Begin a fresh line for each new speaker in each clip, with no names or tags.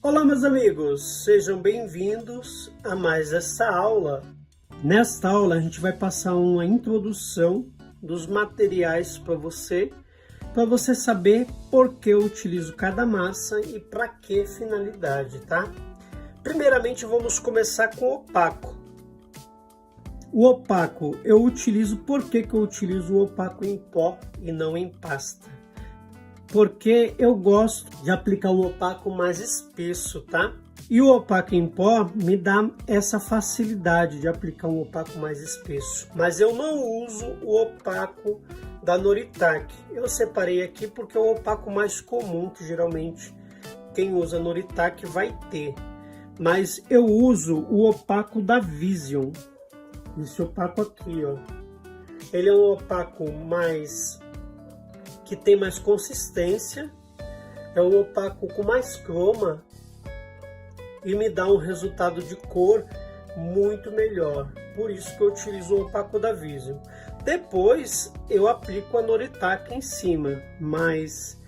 Olá, meus amigos, sejam bem-vindos a mais essa aula. Nesta aula, a gente vai passar uma introdução dos materiais para você saber por que eu utilizo cada massa e para que finalidade, tá? Primeiramente, vamos começar com o opaco. O opaco eu utilizo, por que eu utilizo o opaco em pó e não em pasta? Porque eu gosto de aplicar um opaco mais espesso, tá? E o opaco em pó me dá essa facilidade de aplicar um opaco mais espesso. Mas eu não uso o opaco da Noritaq. Eu separei aqui porque é o opaco mais comum que geralmente quem usa Noritaq vai ter. Mas eu uso o opaco da Vision. Esse opaco aqui, ó. Ele é um opaco que tem mais consistência, é um opaco com mais croma e me dá um resultado de cor muito melhor. Por isso que eu utilizo o opaco da Vision. Depois eu aplico a Noritaq em cima, mas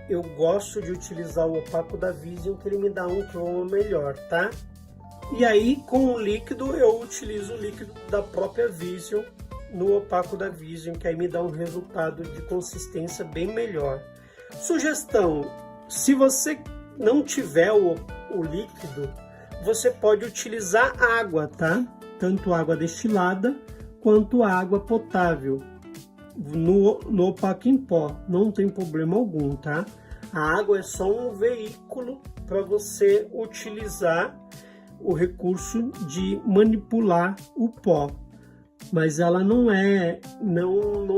eu gosto de utilizar o opaco da Vision, que ele me dá um croma melhor, tá? E aí com o líquido eu utilizo o líquido da própria Vision no opaco da Vision, que aí me dá um resultado de consistência bem melhor. Sugestão: se você não tiver o líquido, você pode utilizar água, tá? Tanto água destilada quanto água potável no opaco em pó, não tem problema algum, tá? A água é só um veículo para você utilizar o recurso de manipular o pó. Mas ela não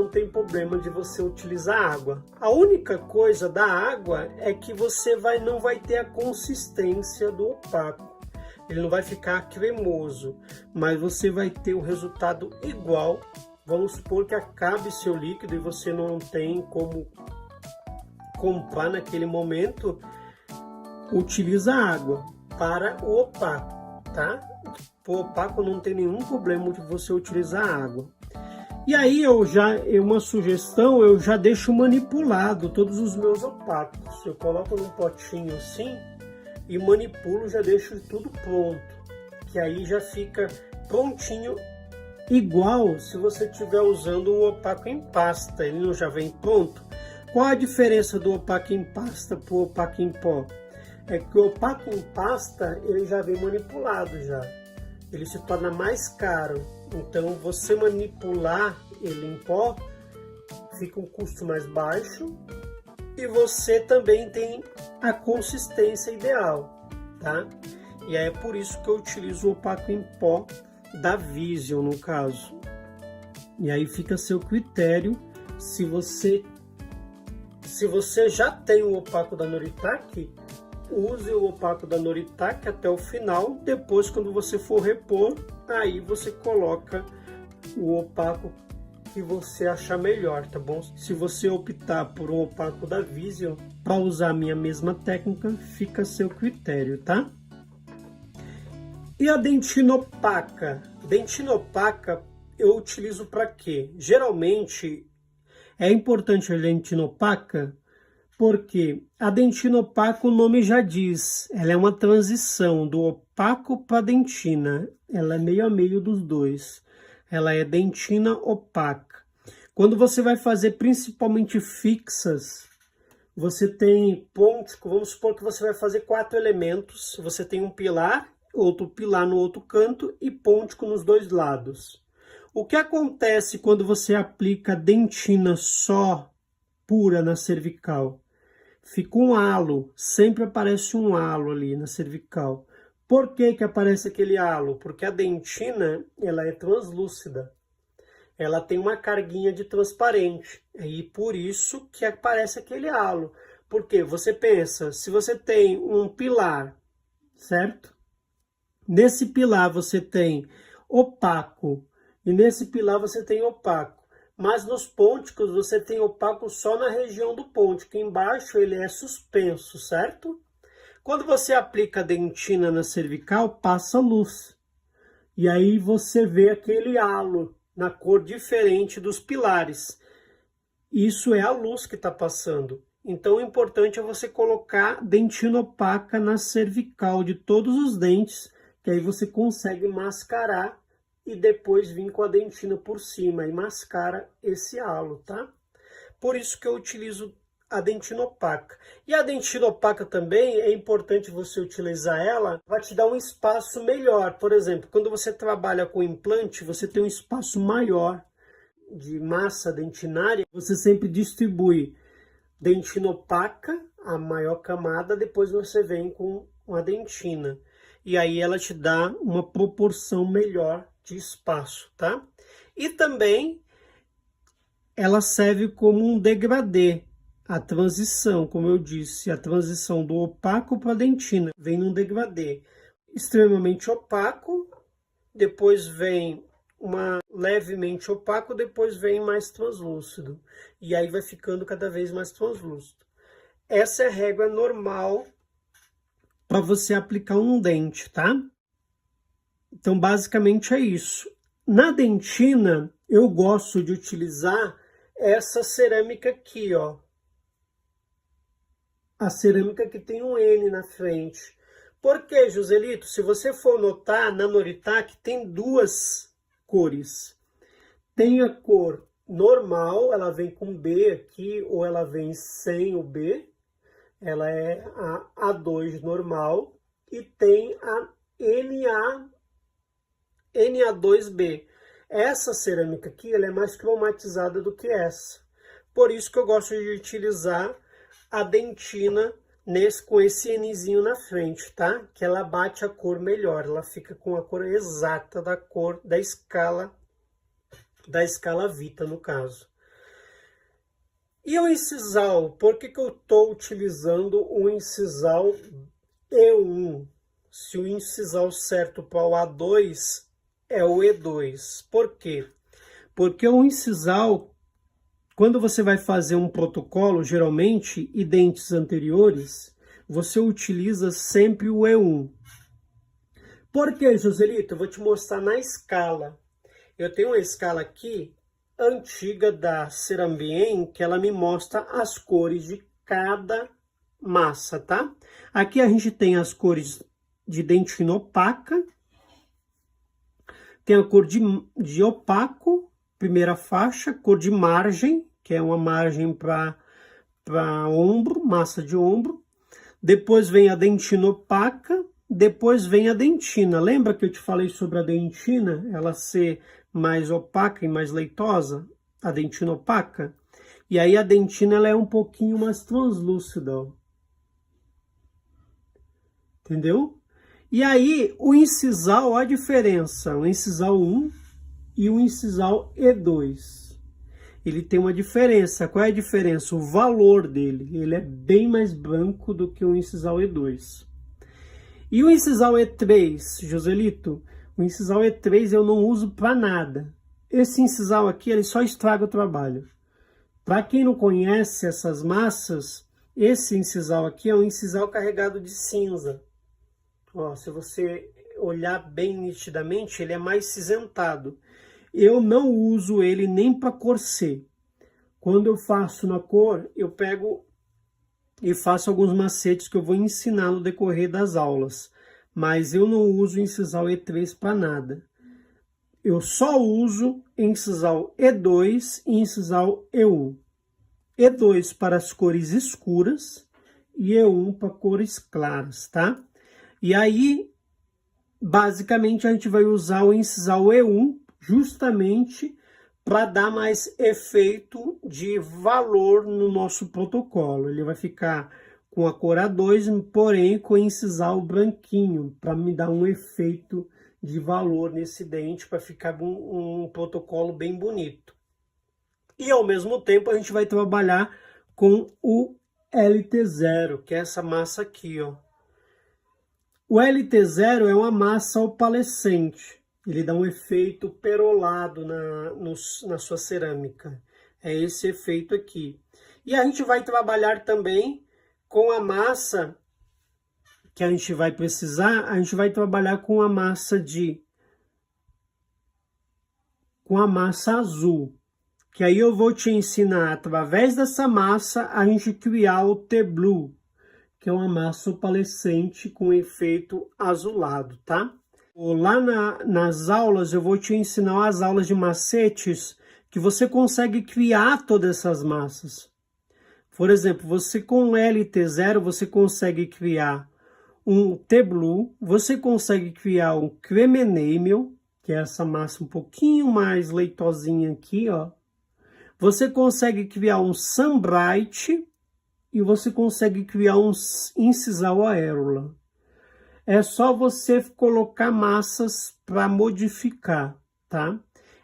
tem problema de você utilizar água. A única coisa da água é que você não vai ter a consistência do opaco. Ele não vai ficar cremoso, mas você vai ter o resultado igual. Vamos supor que acabe seu líquido e você não tem como comprar naquele momento, utiliza água para o opaco, tá? O opaco não tem nenhum problema de você utilizar água. E aí uma sugestão, eu já deixo manipulado todos os meus opacos. Eu coloco num potinho assim e manipulo, já deixo tudo pronto. Que aí já fica prontinho, igual se você estiver usando um opaco em pasta, ele não já vem pronto. Qual a diferença do opaco em pasta para o opaco em pó? É que o opaco em pasta ele já vem manipulado já. Ele se torna mais caro, então você manipular ele em pó fica um custo mais baixo e você também tem a consistência ideal, tá? E aí é por isso que eu utilizo o opaco em pó da Vision, no caso. E aí fica a seu critério, se você já tem o opaco da Noritaq, use o opaco da Noritaq até o final. Depois, quando você for repor, aí você coloca o opaco que você achar melhor, tá bom? Se você optar por um opaco da Vision para usar a minha mesma técnica, fica a seu critério, tá? E a dentina opaca? Dentina opaca eu utilizo para quê? Geralmente é importante a dentina opaca porque a dentina opaca, o nome já diz, ela é uma transição do opaco para a dentina. Ela é meio a meio dos dois. Ela é dentina opaca. Quando você vai fazer principalmente fixas, você tem pontos, vamos supor que você vai fazer 4 elementos. Você tem um pilar, outro pilar no outro canto e pôntico nos dois lados. O que acontece quando você aplica dentina só pura na cervical? Fica um halo, sempre aparece um halo ali na cervical. Por que que aparece aquele halo? Porque a dentina, ela é translúcida. Ela tem uma carguinha de transparente. E por isso que aparece aquele halo. Porque você pensa, se você tem um pilar, certo? Nesse pilar você tem opaco e nesse pilar você tem opaco. Mas nos pônticos você tem opaco só na região do pôntico. Embaixo ele é suspenso, certo? Quando você aplica a dentina na cervical, passa luz. E aí você vê aquele halo na cor diferente dos pilares. Isso é a luz que está passando. Então, o importante é você colocar dentina opaca na cervical de todos os dentes, que aí você consegue mascarar e depois vir com a dentina por cima e mascara esse halo, tá? Por isso que eu utilizo a dentina opaca. E a dentina opaca também é importante você utilizar ela, vai te dar um espaço melhor. Por exemplo, quando você trabalha com implante, você tem um espaço maior de massa dentinária, você sempre distribui dentina opaca, a maior camada, depois você vem com uma dentina. E aí ela te dá uma proporção melhor de espaço, tá? E também ela serve como um degradê. A transição, como eu disse, a transição do opaco para a dentina vem num degradê extremamente opaco, depois vem uma levemente opaco, depois vem mais translúcido. E aí vai ficando cada vez mais translúcido. Essa é a regra normal para você aplicar um dente, tá? Então, basicamente é isso. Na dentina, eu gosto de utilizar essa cerâmica aqui, ó. A cerâmica que tem um N na frente. Por quê, Joselito? Se você for notar, na Noritac tem duas cores. Tem a cor normal, ela vem com B aqui, ou ela vem sem o B. Ela é a A2 normal. E tem a NA2B. Essa cerâmica aqui, ela é mais cromatizada do que essa. Por isso que eu gosto de utilizar a dentina com esse Nzinho na frente, tá? Que ela bate a cor melhor, ela fica com a cor exata da cor da escala Vita, no caso. E o incisal, por que eu estou utilizando o incisal E1? Se o incisal certo para o A2 é o E2. Por quê? Porque o incisal, quando você vai fazer um protocolo, geralmente, e dentes anteriores, você utiliza sempre o E1. Por quê, Joselito? Eu vou te mostrar na escala. Eu tenho uma escala aqui, antiga da Cerambien, que ela me mostra as cores de cada massa, tá? Aqui a gente tem as cores de dentina opaca, tem a cor de opaco, primeira faixa, cor de margem, que é uma margem para ombro, massa de ombro. Depois vem a dentina opaca, depois vem a dentina. Lembra que eu te falei sobre a dentina? Ela ser mais opaca e mais leitosa? A dentina opaca? E aí a dentina ela é um pouquinho mais translúcida, ó. Entendeu? E aí o incisal, olha a diferença. O incisal 1 e o incisal E2. Ele tem uma diferença. Qual é a diferença? O valor dele. Ele é bem mais branco do que o incisal E2. E o incisal E3, Joselito? O incisal E3 eu não uso para nada. Esse incisal aqui, ele só estraga o trabalho. Para quem não conhece essas massas, esse incisal aqui é um incisal carregado de cinza. Ó, se você olhar bem nitidamente, ele é mais cinzentado. Eu não uso ele nem para corset. Quando eu faço na cor, eu pego e faço alguns macetes que eu vou ensinar no decorrer das aulas. Mas eu não uso incisal E3 para nada. Eu só uso incisal E2 e incisal E1. E2 para as cores escuras e E1 para cores claras, tá? E aí, basicamente, a gente vai usar o incisal E1 justamente para dar mais efeito de valor no nosso protocolo. Ele vai ficar com a cor A2, porém com o incisal branquinho, para me dar um efeito de valor nesse dente, para ficar um protocolo bem bonito. E ao mesmo tempo a gente vai trabalhar com o LT0, que é essa massa aqui, ó. O LT0 é uma massa opalescente. Ele dá um efeito perolado na sua cerâmica. É esse efeito aqui. E a gente vai trabalhar também com a massa que a gente vai precisar. A gente vai trabalhar com a massa azul, que aí eu vou te ensinar, através dessa massa, a gente criar o T-Blue, que é uma massa opalescente com efeito azulado, tá? Lá nas aulas, eu vou te ensinar as aulas de macetes que você consegue criar todas essas massas. Por exemplo, você com LT0, você consegue criar um T-Blue, você consegue criar um Creme Enamel, que é essa massa um pouquinho mais leitosinha aqui, ó. Você consegue criar um Sunbright e você consegue criar um Incisal Aérula. É só você colocar massas para modificar, tá?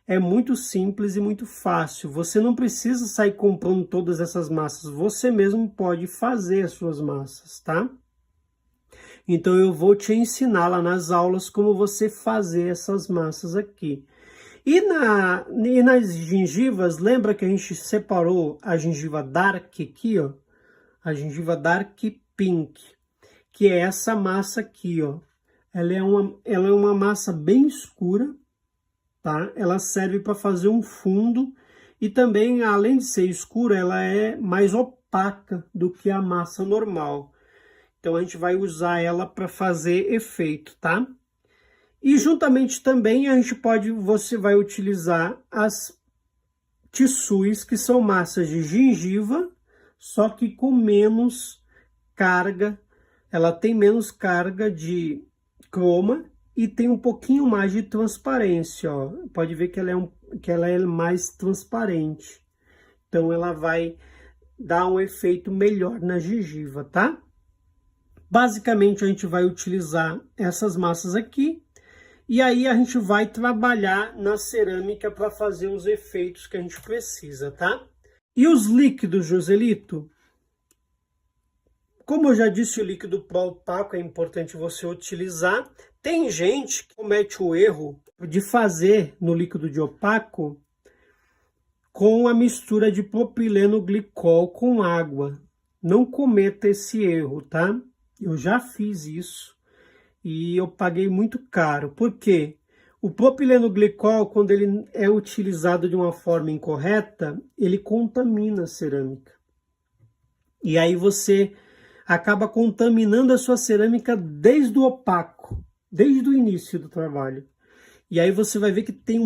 É muito simples e muito fácil. Você não precisa sair comprando todas essas massas. Você mesmo pode fazer as suas massas, tá? Então eu vou te ensinar lá nas aulas como você fazer essas massas aqui. E nas gengivas, lembra que a gente separou a gengiva Dark aqui, ó? A gengiva Dark Pink, que é essa massa aqui, ó. Ela é uma massa bem escura, tá? Ela serve para fazer um fundo e também, além de ser escura, ela é mais opaca do que a massa normal. Então a gente vai usar ela para fazer efeito, tá? E juntamente também você vai utilizar as tissues, que são massas de gengiva, só que com menos carga. Ela tem menos carga de croma e tem um pouquinho mais de transparência, ó. Pode ver que ela é mais transparente. Então ela vai dar um efeito melhor na gengiva, tá? Basicamente a gente vai utilizar essas massas aqui e aí a gente vai trabalhar na cerâmica para fazer os efeitos que a gente precisa, tá? E os líquidos, Joselito? Como eu já disse, o líquido opaco é importante você utilizar. Tem gente que comete o erro de fazer no líquido de opaco com a mistura de propileno glicol com água. Não cometa esse erro, tá? Eu já fiz isso e eu paguei muito caro. Por quê? O propileno glicol, quando ele é utilizado de uma forma incorreta, ele contamina a cerâmica. E aí você acaba contaminando a sua cerâmica desde o opaco, desde o início do trabalho. E aí você vai ver que tem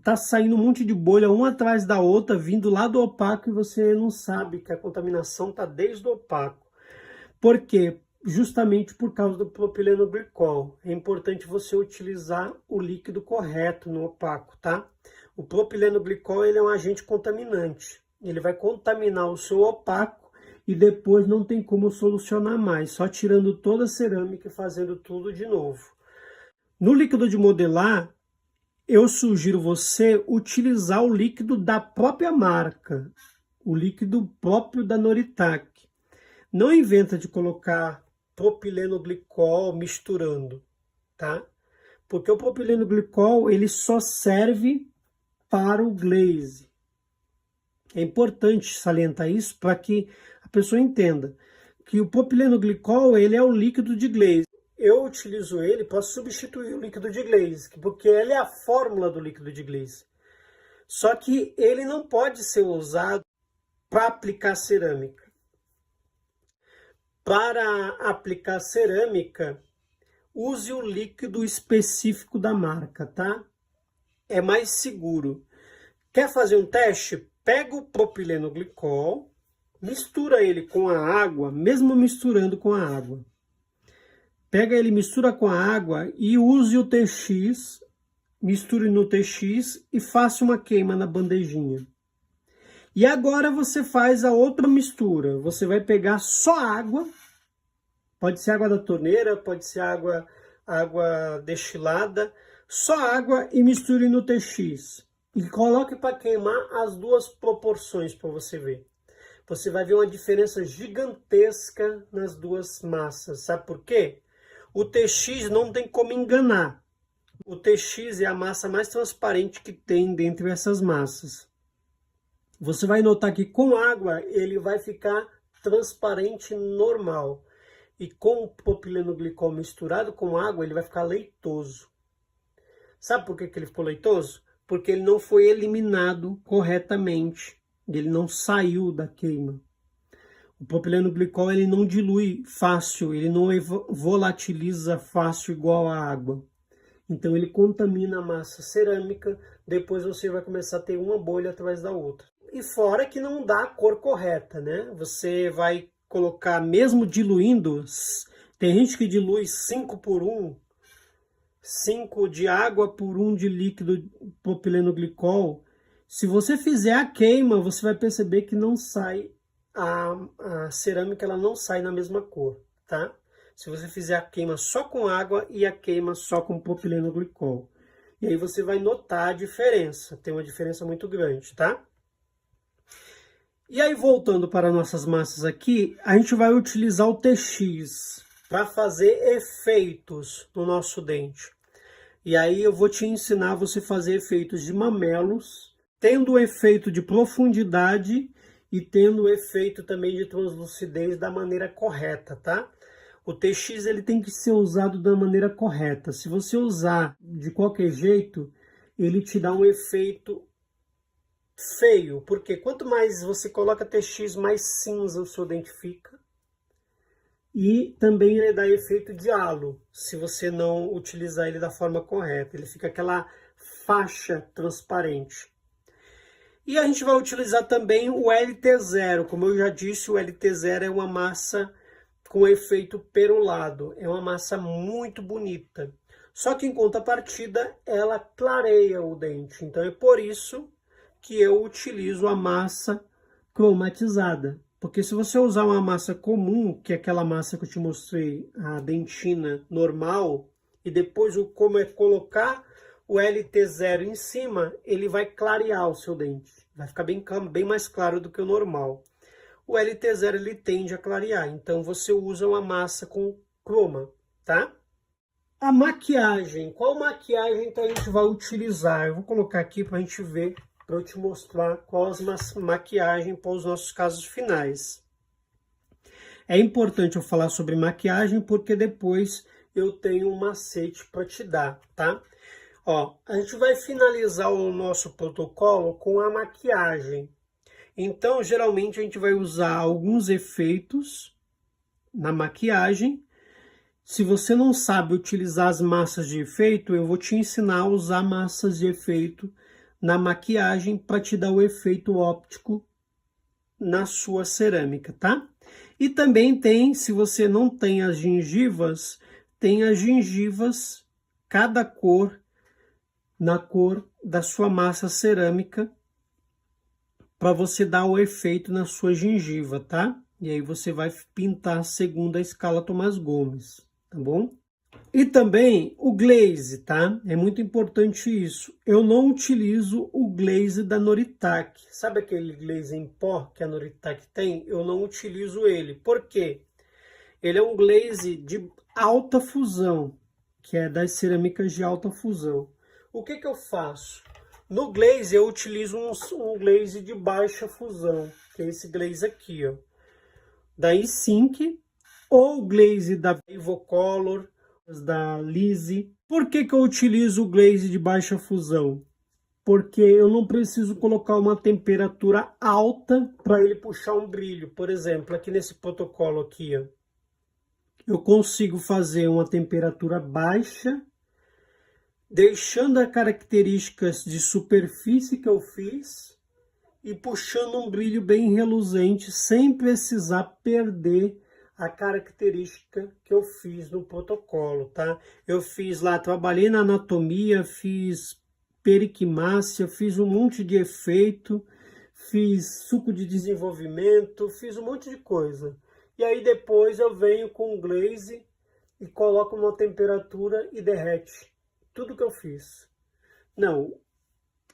tá saindo um monte de bolha uma atrás da outra, vindo lá do opaco, e você não sabe que a contaminação tá desde o opaco. Por quê? Justamente por causa do propileno glicol. É importante você utilizar o líquido correto no opaco, tá? O propileno glicol, ele é um agente contaminante. Ele vai contaminar o seu opaco e depois não tem como solucionar mais, só tirando toda a cerâmica e fazendo tudo de novo. No líquido de modelar, eu sugiro você utilizar o líquido da própria marca, o líquido próprio da Noritec. Não inventa de colocar propileno glicol misturando, tá? Porque o propileno glicol, ele só serve para o glaze. É importante salientar isso para que a pessoa entenda que o propileno glicol, ele é o líquido de glaze. Eu utilizo ele para substituir o líquido de glaze, porque ele é a fórmula do líquido de glaze. Só que ele não pode ser usado para aplicar cerâmica. Para aplicar cerâmica, use o líquido específico da marca, tá? É mais seguro. Quer fazer um teste? Pega o propileno glicol, mistura ele com a água, mesmo misturando com a água. Pega ele, mistura com a água e use o TX, misture no TX e faça uma queima na bandejinha. E agora você faz a outra mistura. Você vai pegar só água, pode ser água da torneira, pode ser água destilada, só água e misture no TX. E coloque para queimar as duas proporções para você ver. Você vai ver uma diferença gigantesca nas duas massas. Sabe por quê? O TX não tem como enganar. O TX é a massa mais transparente que tem dentre essas massas. Você vai notar que com água ele vai ficar transparente normal. E com o propileno glicol misturado com água, ele vai ficar leitoso. Sabe por que ele ficou leitoso? porque ele não foi eliminado corretamente, ele não saiu da queima. O propileno glicol ele não dilui fácil, ele não volatiliza fácil igual a água. Então ele contamina a massa cerâmica, depois você vai começar a ter uma bolha atrás da outra. E fora que não dá a cor correta, né? Você vai colocar, mesmo diluindo, tem gente que dilui 5 por 1, 5 de água por 1 de líquido propileno glicol. Se você fizer a queima, você vai perceber que não sai, a cerâmica ela não sai na mesma cor, tá? Se você fizer a queima só com água e a queima só com propileno glicol. E aí você vai notar a diferença, tem uma diferença muito grande, tá? E aí, voltando para nossas massas aqui, a gente vai utilizar o TX para fazer efeitos no nosso dente. E aí eu vou te ensinar a você fazer efeitos de mamelos, tendo o efeito de profundidade e tendo o efeito também de translucidez da maneira correta, tá? O TX ele tem que ser usado da maneira correta. Se você usar de qualquer jeito, ele te dá um efeito feio, porque quanto mais você coloca TX, mais cinza o seu dente fica. E também ele dá efeito de halo, se você não utilizar ele da forma correta. Ele fica aquela faixa transparente. E a gente vai utilizar também o LT0. Como eu já disse, o LT0 é uma massa com efeito perolado. É uma massa muito bonita. Só que em contrapartida, ela clareia o dente. Então é por isso que eu utilizo a massa cromatizada. Porque se você usar uma massa comum, que é aquela massa que eu te mostrei, a dentina normal, e depois como é colocar o LT0 em cima, ele vai clarear o seu dente. Vai ficar bem mais claro do que o normal. O LT0 ele tende a clarear, então você usa uma massa com croma, tá? A maquiagem, qual maquiagem então a gente vai utilizar? Eu vou colocar aqui para a gente ver, para eu te mostrar qual as maquiagens para os nossos casos finais. É importante eu falar sobre maquiagem porque depois eu tenho um macete para te dar, tá? Ó, a gente vai finalizar o nosso protocolo com a maquiagem. Então, geralmente a gente vai usar alguns efeitos na maquiagem. Se você não sabe utilizar as massas de efeito, eu vou te ensinar a usar massas de efeito na maquiagem para te dar o efeito óptico na sua cerâmica, tá? E também tem, se você não tem as gengivas, tem as gengivas, cada cor, na cor da sua massa cerâmica, para você dar o efeito na sua gengiva, tá? E aí você vai pintar segundo a escala Tomás Gomes, tá bom? E também o glaze, tá? É muito importante isso. Eu não utilizo o glaze da Noritaq. Sabe aquele glaze em pó que a Noritaq tem? Eu não utilizo ele. Por quê? Ele é um glaze de alta fusão, que é das cerâmicas de alta fusão. O que eu faço? No glaze eu utilizo um glaze de baixa fusão, que é esse glaze aqui, ó. Da E-Sync, ou o glaze da Evocolor, da Lise. Por que eu utilizo o glaze de baixa fusão? Porque eu não preciso colocar uma temperatura alta para ele puxar um brilho. Por exemplo, aqui nesse protocolo aqui, ó, eu consigo fazer uma temperatura baixa, deixando as características de superfície que eu fiz e puxando um brilho bem reluzente, sem precisar perder a característica que eu fiz no protocolo, tá? Eu fiz lá, trabalhei na anatomia, fiz periquimácia, fiz um monte de efeito, fiz suco de desenvolvimento, fiz um monte de coisa. E aí depois eu venho com o glaze e coloco uma temperatura e derrete tudo que eu fiz. Não,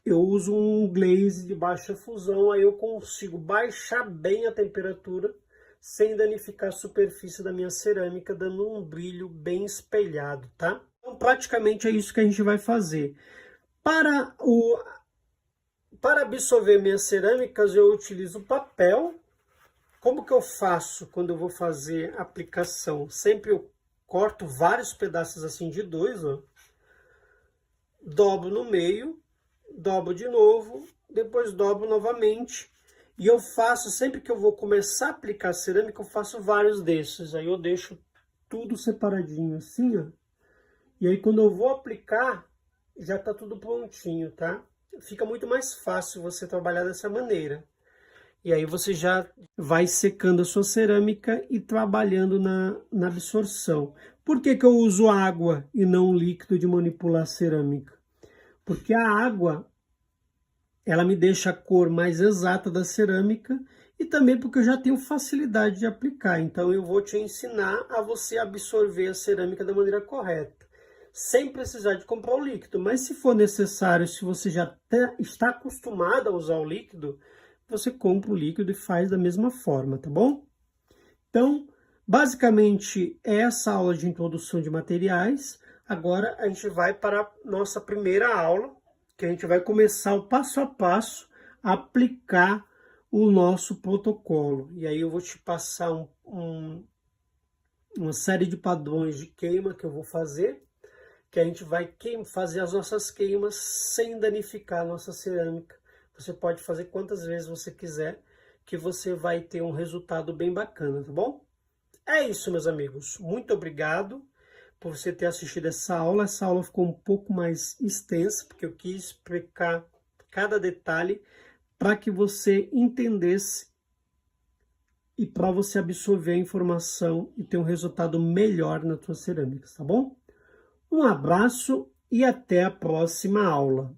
eu uso um glaze de baixa fusão, aí eu consigo baixar bem a temperatura sem danificar a superfície da minha cerâmica, dando um brilho bem espelhado, tá? Então, praticamente é isso que a gente vai fazer. Para absorver minhas cerâmicas, eu utilizo papel. Como que eu faço quando eu vou fazer aplicação? Sempre eu corto vários pedaços assim de 2, ó. Dobro no meio dobro de novo, depois dobro novamente. E eu faço, sempre que eu vou começar a aplicar cerâmica, eu faço vários desses. Aí eu deixo tudo separadinho assim, ó. E aí quando eu vou aplicar, já tá tudo prontinho, tá? Fica muito mais fácil você trabalhar dessa maneira. E aí você já vai secando a sua cerâmica e trabalhando na absorção. Por que que eu uso água e não líquido de manipular cerâmica? Porque a água, ela me deixa a cor mais exata da cerâmica e também porque eu já tenho facilidade de aplicar. Então eu vou te ensinar a você absorver a cerâmica da maneira correta, sem precisar de comprar o líquido. Mas se for necessário, se você já está acostumado a usar o líquido, você compra o líquido e faz da mesma forma, tá bom? Então, basicamente, essa aula de introdução de materiais. Agora a gente vai para a nossa primeira aula, que a gente vai começar o passo a passo a aplicar o nosso protocolo. E aí eu vou te passar uma série de padrões de queima que eu vou fazer, que a gente vai fazer as nossas queimas sem danificar a nossa cerâmica. Você pode fazer quantas vezes você quiser, que você vai ter um resultado bem bacana, tá bom? É isso, meus amigos. Muito obrigado por você ter assistido essa aula. Essa aula ficou um pouco mais extensa, porque eu quis explicar cada detalhe para que você entendesse e para você absorver a informação e ter um resultado melhor nas suas cerâmicas, tá bom? Um abraço e até a próxima aula.